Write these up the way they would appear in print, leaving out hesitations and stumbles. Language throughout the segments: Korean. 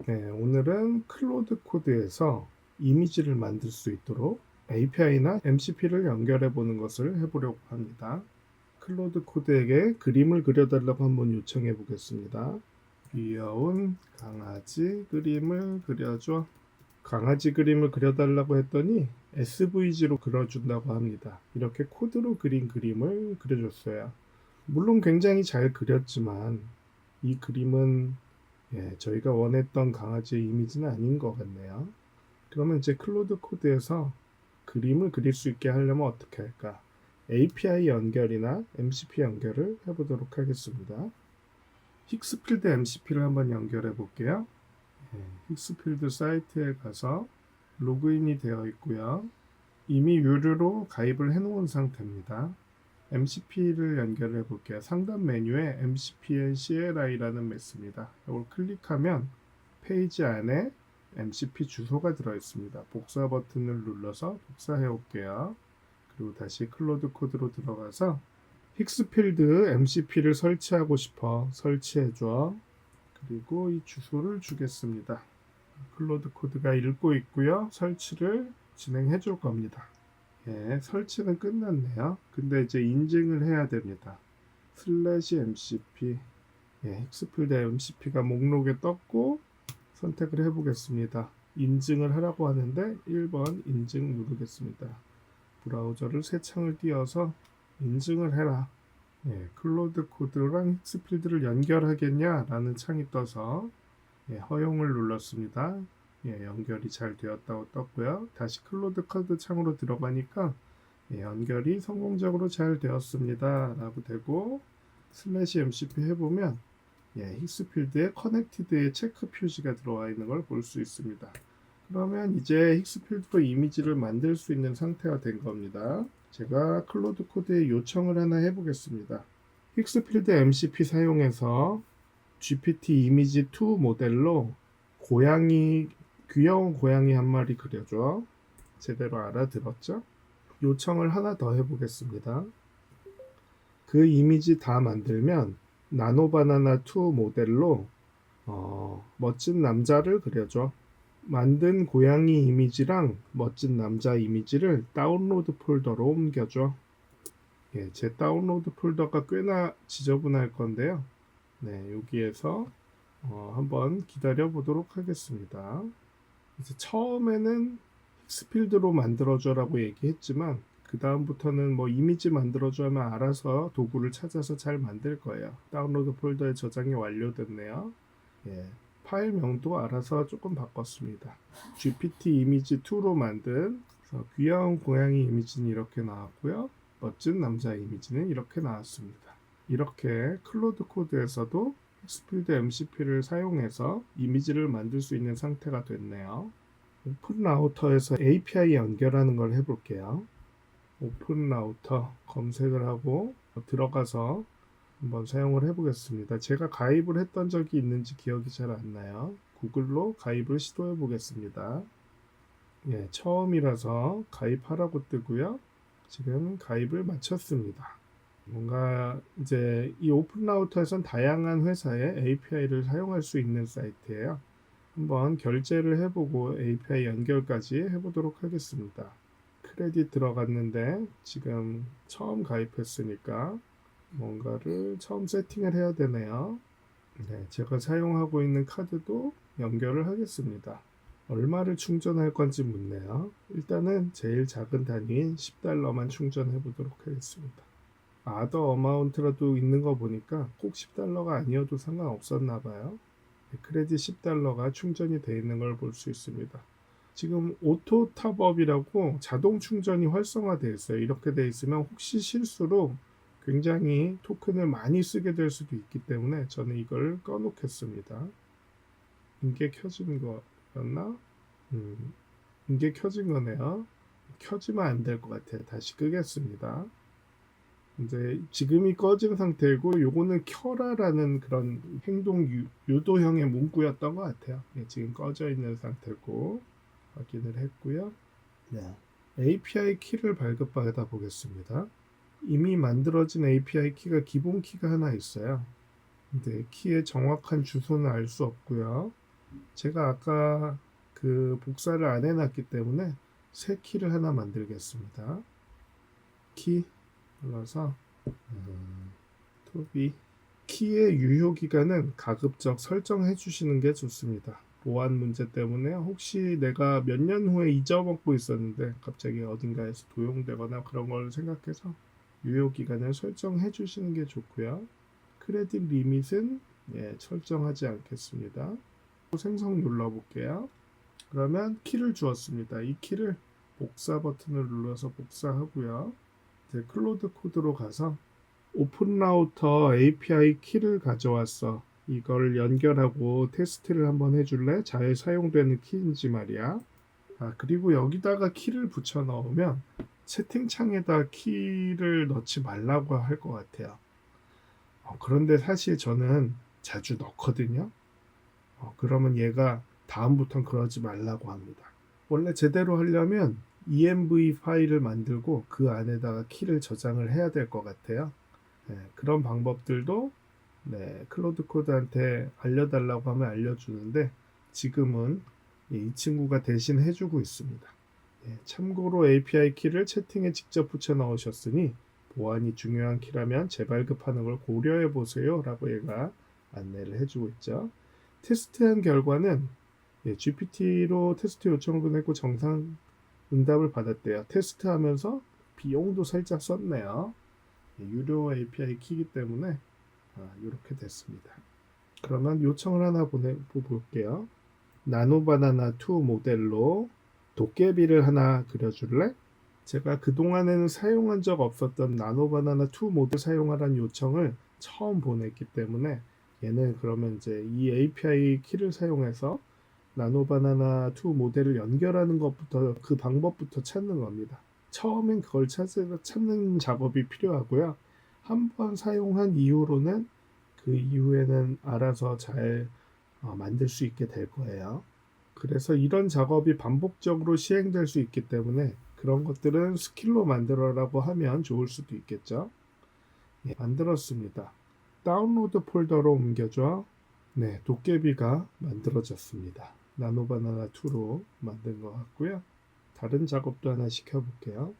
네, 오늘은 클로드 코드에서 이미지를 만들 수 있도록 API나 MCP를 연결해 보는 것을 해보려고 합니다. 클로드 코드에게 그림을 그려달라고 한번 요청해 보겠습니다. 귀여운 강아지 그림을 그려줘. 강아지 그림을 그려달라고 했더니 SVG로 그려준다고 합니다. 이렇게 코드로 그린 그림을 그려줬어요. 물론 굉장히 잘 그렸지만 이 그림은 저희가 원했던 강아지의 이미지는 아닌 것 같네요. 그러면 이제 클로드 코드에서 그림을 그릴 수 있게 하려면 어떻게 할까? API 연결이나 MCP 연결을 해보도록 하겠습니다. 힉스필드 MCP를 한번 연결해 볼게요. 힉스필드 사이트에 가서 로그인이 되어 있고요. 이미 유료로 가입을 해 놓은 상태입니다. MCP를 연결해 볼게요. 상단 메뉴에 MCP의 CLI라는 메스입니다. 이걸 클릭하면 페이지 안에 MCP 주소가 들어 있습니다. 복사 버튼을 눌러서 복사해 올게요. 그리고 다시 클로드 코드로 들어가서 힉스필드 MCP를 설치하고 싶어 설치해 줘. 그리고 이 주소를 주겠습니다. 클로드 코드가 읽고 있고요. 설치를 진행해 줄 겁니다. 설치는 끝났네요. 근데 이제 인증을 해야 됩니다. /MCP 힉스필드 MCP가 목록에 떴고 선택을 해보겠습니다. 인증을 하라고 하는데 1번 인증 누르겠습니다. 브라우저를 새 창을 띄워서 인증을 해라. 클로드 코드랑 힉스필드를 연결하겠냐? 라는 창이 떠서 허용을 눌렀습니다. 연결이 잘 되었다고 떴고요. 다시 클로드 코드 창으로 들어가니까 연결이 성공적으로 잘 되었습니다. 라고 되고 /MCP 해보면 힉스필드에 커넥티드의 체크 표시가 들어와 있는 걸 볼 수 있습니다. 그러면 이제 힉스필드로 이미지를 만들 수 있는 상태가 된 겁니다. 제가 클로드 코드에 요청을 하나 해보겠습니다. 힉스필드 MCP 사용해서 GPT 이미지 2 모델로 귀여운 고양이 한 마리 그려줘. 제대로 알아들었죠? 요청을 하나 더 해보겠습니다. 그 이미지 다 만들면 나노바나나 2 모델로 멋진 남자를 그려줘. 만든 고양이 이미지랑 멋진 남자 이미지를 다운로드 폴더로 옮겨줘. 제 다운로드 폴더가 꽤나 지저분할 건데요. 여기에서 한번 기다려 보도록 하겠습니다. 그래서 처음에는 힉스필드로 만들어줘라고 얘기했지만 그 다음부터는 뭐 이미지 만들어줘 하면 알아서 도구를 찾아서 잘 만들 거예요. 다운로드 폴더에 저장이 완료됐네요. 파일명도 알아서 조금 바꿨습니다. GPT 이미지 2로 만든 귀여운 고양이 이미지는 이렇게 나왔고요. 멋진 남자 이미지는 이렇게 나왔습니다. 이렇게 클로드 코드에서도 힉스필드 MCP를 사용해서 이미지를 만들 수 있는 상태가 됐네요. 오픈 라우터에서 API 연결하는 걸 해볼게요. 오픈 라우터 검색을 하고 들어가서 한번 사용을 해보겠습니다. 제가 가입을 했던 적이 있는지 기억이 잘 안 나요. 구글로 가입을 시도해 보겠습니다. 처음이라서 가입하라고 뜨고요. 지금 가입을 마쳤습니다. 뭔가 이제 이 오픈 라우터에선 다양한 회사의 API를 사용할 수 있는 사이트예요. 한번 결제를 해보고 API 연결까지 해보도록 하겠습니다. 크레딧 들어갔는데 지금 처음 가입했으니까 뭔가를 처음 세팅을 해야 되네요. 제가 사용하고 있는 카드도 연결을 하겠습니다. 얼마를 충전할 건지 묻네요. 일단은 제일 작은 단위인 10달러만 충전해 보도록 하겠습니다. 아더 어마운트라도 있는 거 보니까 꼭 10달러가 아니어도 상관없었나 봐요. 크레딧 10달러가 충전이 되어 있는 걸 볼 수 있습니다. 지금 오토 탑업이라고 자동 충전이 활성화되어 있어요. 이렇게 되어 있으면 혹시 실수로 굉장히 토큰을 많이 쓰게 될 수도 있기 때문에 저는 이걸 꺼놓겠습니다. 이게 켜진 거였나? 이게 켜진 거네요. 켜지면 안 될 것 같아요. 다시 끄겠습니다. 이제 지금이 꺼진 상태고 요거는 켜라라는 그런 행동 유도형의 문구였던 것 같아요. 지금 꺼져 있는 상태고 확인을 했고요. API 키를 발급받아 보겠습니다. 이미 만들어진 API 키가 기본 키가 하나 있어요. 근데 키의 정확한 주소는 알 수 없고요. 제가 아까 그 복사를 안 해놨기 때문에 새 키를 하나 만들겠습니다. 키 눌러서 토비 키의 유효 기간은 가급적 설정해 주시는 게 좋습니다. 보안 문제 때문에 혹시 내가 몇 년 후에 잊어먹고 있었는데 갑자기 어딘가에서 도용되거나 그런 걸 생각해서 유효 기간을 설정해 주시는 게 좋고요. 크레딧 리밋은 설정하지 않겠습니다. 생성 눌러볼게요. 그러면 키를 주었습니다. 이 키를 복사 버튼을 눌러서 복사하고요. 이제 클로드 코드로 가서 오픈 라우터 API 키를 가져왔어. 이걸 연결하고 테스트를 한번 해줄래? 잘 사용되는 키인지 말이야. 그리고 여기다가 키를 붙여 넣으면 채팅창에다 키를 넣지 말라고 할 것 같아요. 그런데 사실 저는 자주 넣거든요. 그러면 얘가 다음부턴 그러지 말라고 합니다. 원래 제대로 하려면 env 파일을 만들고 그 안에다가 키를 저장을 해야 될 것 같아요. 그런 방법들도 클로드 코드한테 알려달라고 하면 알려주는데 지금은 이 친구가 대신 해주고 있습니다. 참고로 API 키를 채팅에 직접 붙여 넣으셨으니 보안이 중요한 키라면 재발급하는 걸 고려해 보세요 라고 얘가 안내를 해주고 있죠. 테스트한 결과는 GPT로 테스트 요청을 보냈고 정상 응답을 받았대요. 테스트하면서 비용도 살짝 썼네요. 유료 API 키이기 때문에 이렇게 됐습니다. 그러면 요청을 하나 보내볼게요. 나노바나나2 모델로 도깨비를 하나 그려줄래? 제가 그동안에는 사용한 적 없었던 나노바나나2 모델 사용하라는 요청을 처음 보냈기 때문에 얘는 그러면 이제 이 API 키를 사용해서 나노바나나2 모델을 연결하는 것부터 그 방법부터 찾는 겁니다. 처음엔 그걸 찾는 작업이 필요하고요. 한번 사용한 이후로는 그 이후에는 알아서 잘 만들 수 있게 될 거예요. 그래서 이런 작업이 반복적으로 시행될 수 있기 때문에 그런 것들은 스킬로 만들어라고 하면 좋을 수도 있겠죠. 만들었습니다. 다운로드 폴더로 옮겨줘. 도깨비가 만들어졌습니다. 나노바나나2로 만든 것 같고요. 다른 작업도 하나 시켜볼게요.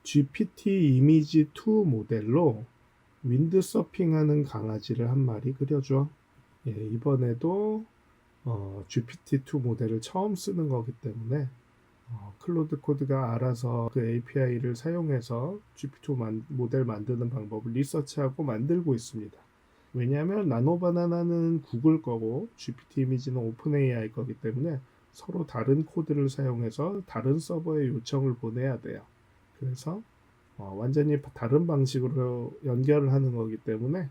GPT 이미지 2 모델로 윈드 서핑하는 강아지를 한 마리 그려줘. 이번에도 GPT-2 모델을 처음 쓰는 거기 때문에 클로드 코드가 알아서 그 API를 사용해서 GPT-2 모델 만드는 방법을 리서치하고 만들고 있습니다. 왜냐하면 나노바나나는 구글 거고 GPT 이미지는 오픈 AI 거기 때문에 서로 다른 코드를 사용해서 다른 서버에 요청을 보내야 돼요. 그래서 완전히 다른 방식으로 연결을 하는 거기 때문에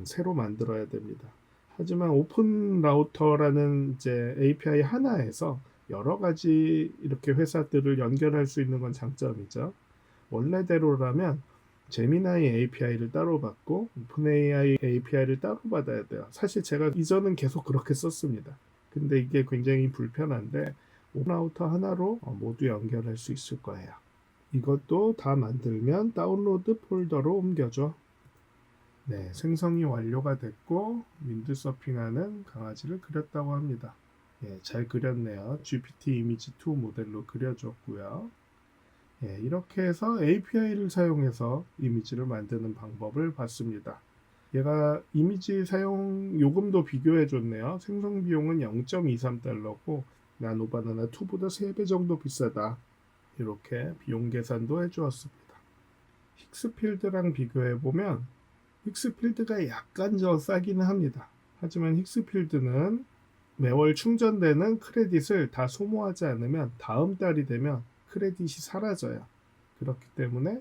새로 만들어야 됩니다. 하지만 오픈 라우터라는 이제 API 하나에서 여러 가지 이렇게 회사들을 연결할 수 있는 건 장점이죠. 원래대로라면 제미나이 API를 따로 받고 오픈AI API를 따로 받아야 돼요. 사실 제가 이전은 계속 그렇게 썼습니다. 근데 이게 굉장히 불편한데 오픈 라우터 하나로 모두 연결할 수 있을 거예요. 이것도 다 만들면 다운로드 폴더로 옮겨줘. 생성이 완료가 됐고 윈드서핑하는 강아지를 그렸다고 합니다. 잘 그렸네요. GPT 이미지 2 모델로 그려줬고요. 이렇게 해서 API를 사용해서 이미지를 만드는 방법을 봤습니다. 얘가 이미지 사용 요금도 비교해 줬네요. 생성 비용은 0.23달러고 나노바나나 2보다 3배 정도 비싸다. 이렇게 비용 계산도 해주었습니다. 힉스필드랑 비교해 보면 힉스필드가 약간 더 싸기는 합니다. 하지만 힉스필드는 매월 충전되는 크레딧을 다 소모하지 않으면 다음 달이 되면 크레딧이 사라져요. 그렇기 때문에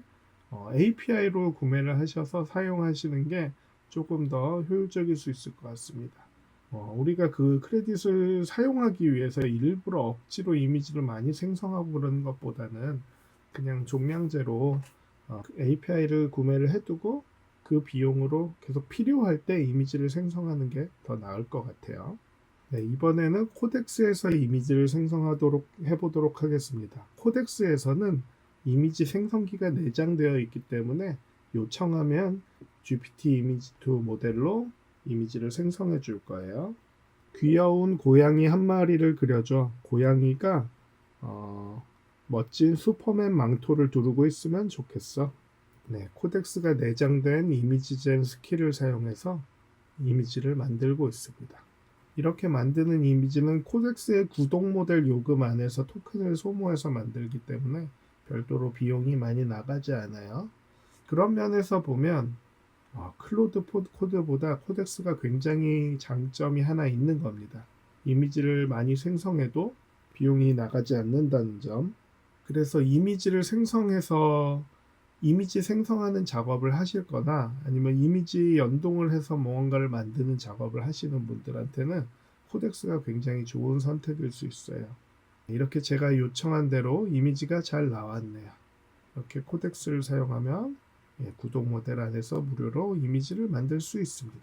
API로 구매를 하셔서 사용하시는 게 조금 더 효율적일 수 있을 것 같습니다. 우리가 그 크레딧을 사용하기 위해서 일부러 억지로 이미지를 많이 생성하고 그러는 것보다는 그냥 종량제로 API를 구매를 해두고 그 비용으로 계속 필요할 때 이미지를 생성하는 게 더 나을 것 같아요. 이번에는 코덱스에서 이미지를 생성하도록 해보도록 하겠습니다. 코덱스에서는 이미지 생성기가 내장되어 있기 때문에 요청하면 GPT 이미지 2 모델로 이미지를 생성해 줄 거예요. 귀여운 고양이 한 마리를 그려줘. 고양이가 멋진 슈퍼맨 망토를 두르고 있으면 좋겠어. 네, 코덱스가 내장된 이미지젠 스킬을 사용해서 이미지를 만들고 있습니다. 이렇게 만드는 이미지는 코덱스의 구독 모델 요금 안에서 토큰을 소모해서 만들기 때문에 별도로 비용이 많이 나가지 않아요. 그런 면에서 보면 클로드 코드보다 코덱스가 굉장히 장점이 하나 있는 겁니다. 이미지를 많이 생성해도 비용이 나가지 않는다는 점. 그래서 이미지를 생성해서 이미지 생성하는 작업을 하실 거나 아니면 이미지 연동을 해서 무언가를 만드는 작업을 하시는 분들한테는 코덱스가 굉장히 좋은 선택일 수 있어요. 이렇게 제가 요청한 대로 이미지가 잘 나왔네요. 이렇게 코덱스를 사용하면 구독 모델 안에서 무료로 이미지를 만들 수 있습니다.